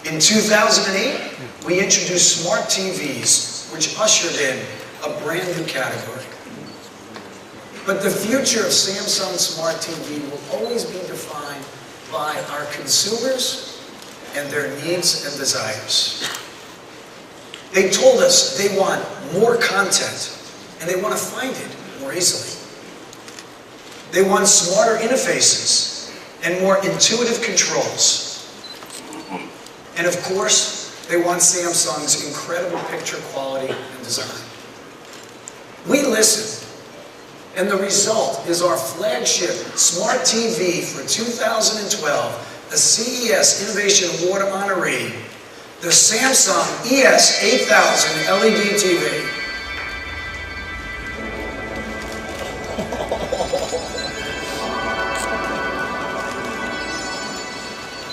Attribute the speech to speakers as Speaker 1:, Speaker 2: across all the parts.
Speaker 1: In 2008, we introduced smart TVs, which ushered in a brand new category. But the future of Samsung Smart TV will always be defined by our consumers and their needs and desires. They told us they want more content, and they want to find it more easily. They want smarter interfaces and more intuitive controls. And of course, they want Samsung's incredible picture quality and design. We listened, and the result is our flagship Smart TV for 2012, a CES Innovation Award honoree, the Samsung ES'8000 LED TV.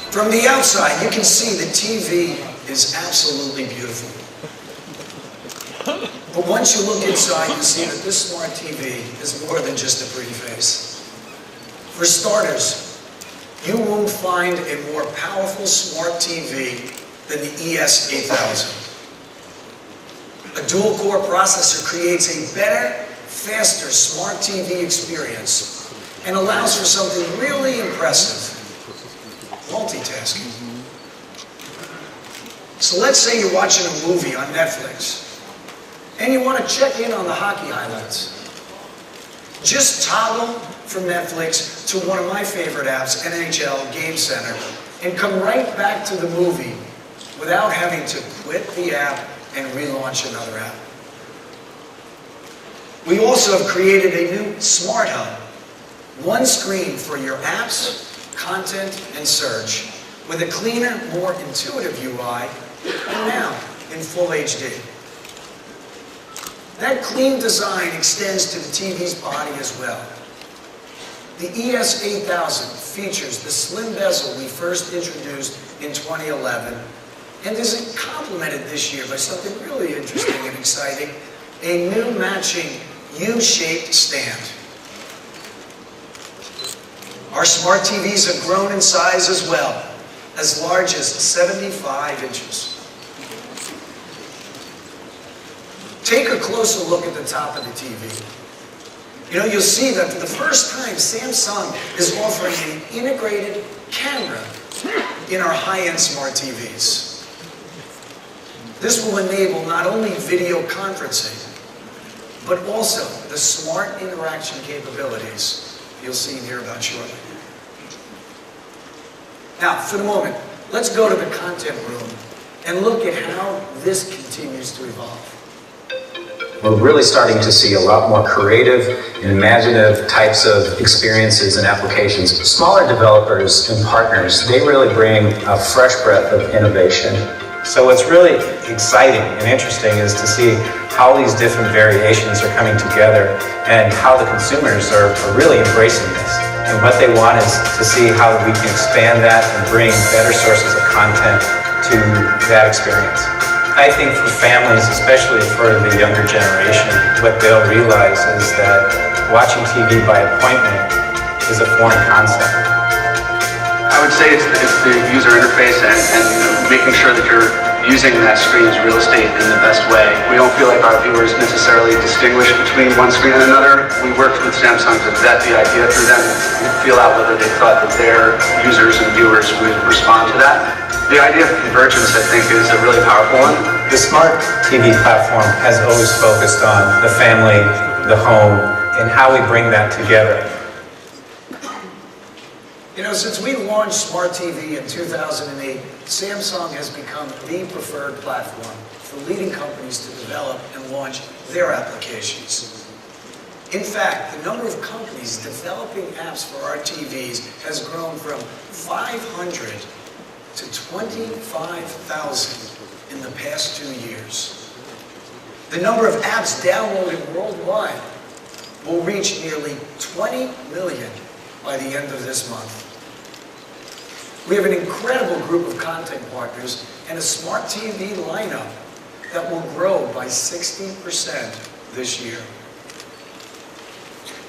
Speaker 1: From the outside, you can see the TV is absolutely beautiful. But once you look inside, you see that this smart TV is more than just a pretty face. For starters, you won't find a more powerful smart TV than the ES'8000. A dual-core processor creates a better, faster smart TV experience and allows for something really impressive: multitasking. So let's say you're watching a movie on Netflix and you want to check in on the hockey highlights. Just toggle from Netflix to one of my favorite apps, NHL Game Center, and come right back to the movie without having to quit the app and relaunch another app. We also have created a new Smart Hub, one screen for your apps, content, and search, with a cleaner, more intuitive UI, and now in full HD. That clean design extends to the TV's body as well. The ES'8000 features the slim bezel we first introduced in 2011, and is complemented this year by something really interesting and exciting: a new matching U-shaped stand. Our smart TVs have grown in size as well, as large as 75 inches. Take a closer look at the top of the TV. You know, you'll see that for the first time, Samsung is offering an integrated camera in our high-end smart TVs. This will enable not only video conferencing, but also the smart interaction capabilities you'll see and hear about shortly. Now, for the moment, let's go to the content room and look at how this continues to evolve.
Speaker 2: We're really starting to see a lot more creative and imaginative types of experiences and applications. Smaller developers and partners, they really bring a fresh breath of innovation.
Speaker 3: So what's really exciting and interesting is to see how these different variations are coming together and how the consumers are really embracing this. And what they want is to see how we can expand that and bring better sources of content to that experience. I think for families, especially for the younger generation, what they'll realize is that watching TV by appointment is a foreign concept.
Speaker 4: I would say it's the user interface and making sure that you're using that screen as real estate in the best way. We don't feel like our viewers necessarily distinguish between one screen and another. We worked with Samsung to vet the idea through them and feel out whether they thought that their users and viewers would respond to that. The idea of convergence, I think, is a really powerful one.
Speaker 3: The smart TV platform has always focused on the family, the home, and how we bring that together.
Speaker 1: You know, since we launched Smart TV in 2008, Samsung has become the preferred platform for leading companies to develop and launch their applications. In fact, the number of companies developing apps for our TVs has grown from 500 to 25,000 in the past 2 years. The number of apps downloaded worldwide will reach nearly 20 million by the end of this month. We have an incredible group of content partners and a smart TV lineup that will grow by 60% this year.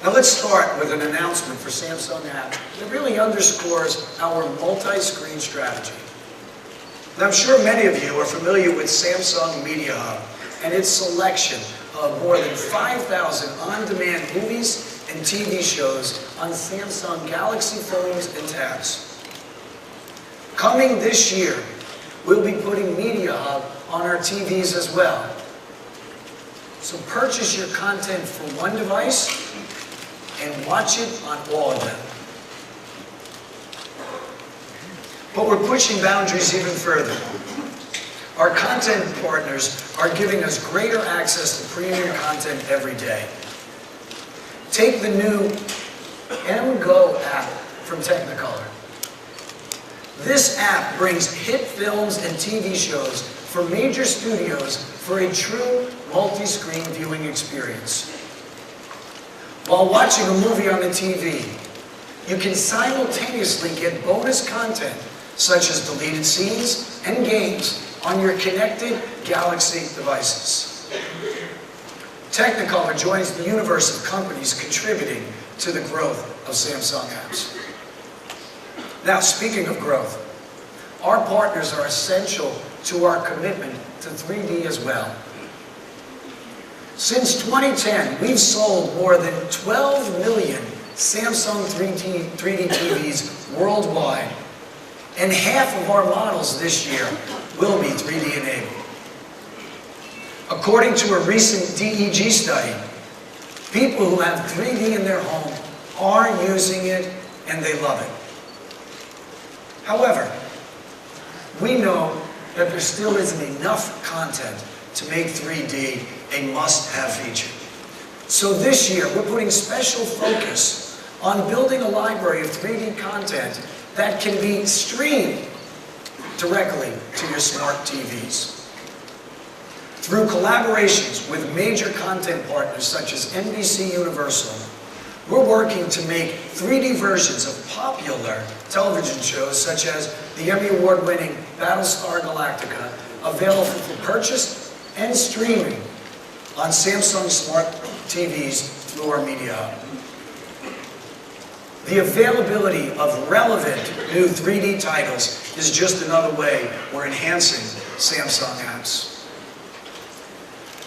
Speaker 1: Now let's start with an announcement for Samsung App that really underscores our multi-screen strategy. And I'm sure many of you are familiar with Samsung Media Hub and its selection of more than 5,000 on-demand movies and TV shows on Samsung Galaxy phones and tabs. Coming this year, we'll be putting Media Hub on our TVs as well. So purchase your content for one device and watch it on all of them. But we're pushing boundaries even further. Our content partners are giving us greater access to premium content every day. Take the new MGO app from Technicolor. This app brings hit films and TV shows from major studios for a true multi-screen viewing experience. While watching a movie on the TV, you can simultaneously get bonus content such as deleted scenes and games on your connected Galaxy devices. Technicolor joins the universe of companies contributing to the growth of Samsung apps. Now, speaking of growth, our partners are essential to our commitment to 3D as well. Since 2010, we've sold more than 12 million Samsung 3D TVs worldwide, and half of our models this year will be 3D enabled. According to a recent DEG study, people who have 3D in their home are using it and they love it. However, we know that there still isn't enough content to make 3D a must-have feature. So this year, we're putting special focus on building a library of 3D content that can be streamed directly to your smart TVs. Through collaborations with major content partners such as NBC Universal, we're working to make 3D versions of popular television shows such as the Emmy Award-winning Battlestar Galactica available for purchase and streaming on Samsung Smart TVs through our Media Hub. The availability of relevant new 3D titles is just another way we're enhancing Samsung apps.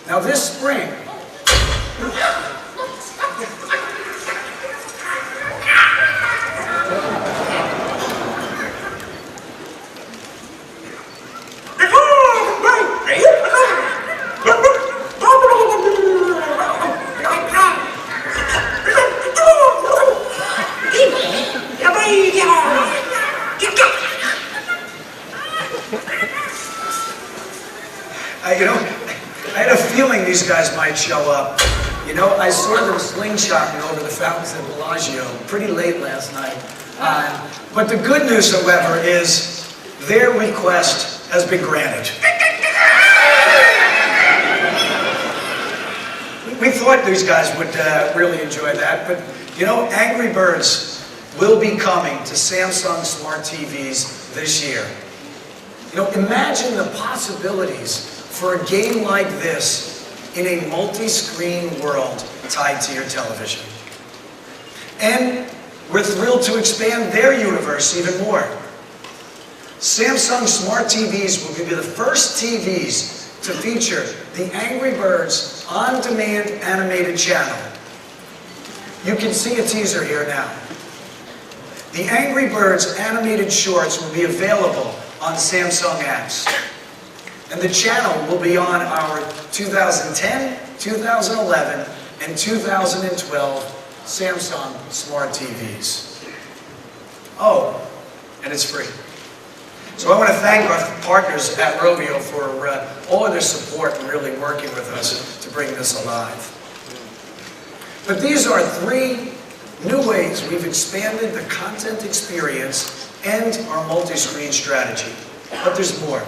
Speaker 1: Now this spring, I had a feeling these guys might show up. I saw them slingshotting over the fountains at Bellagio pretty late last night. But the good news, however, is their request has been granted. We thought these guys would really enjoy that, but Angry Birds will be coming to Samsung Smart TVs this year. Imagine the possibilities for a game like this in a multi-screen world tied to your television. And we're thrilled to expand their universe even more. Samsung Smart TVs will be the first TVs to feature the Angry Birds on-demand animated channel. You can see a teaser here now. The Angry Birds animated shorts will be available on Samsung apps. And the channel will be on our 2010, 2011, and 2012 Samsung Smart TVs. Oh, and it's free. So I want to thank our partners at Rovio for all of their support and really working with us to bring this alive. But these are 3 new ways we've expanded the content experience and our multi-screen strategy. But there's more.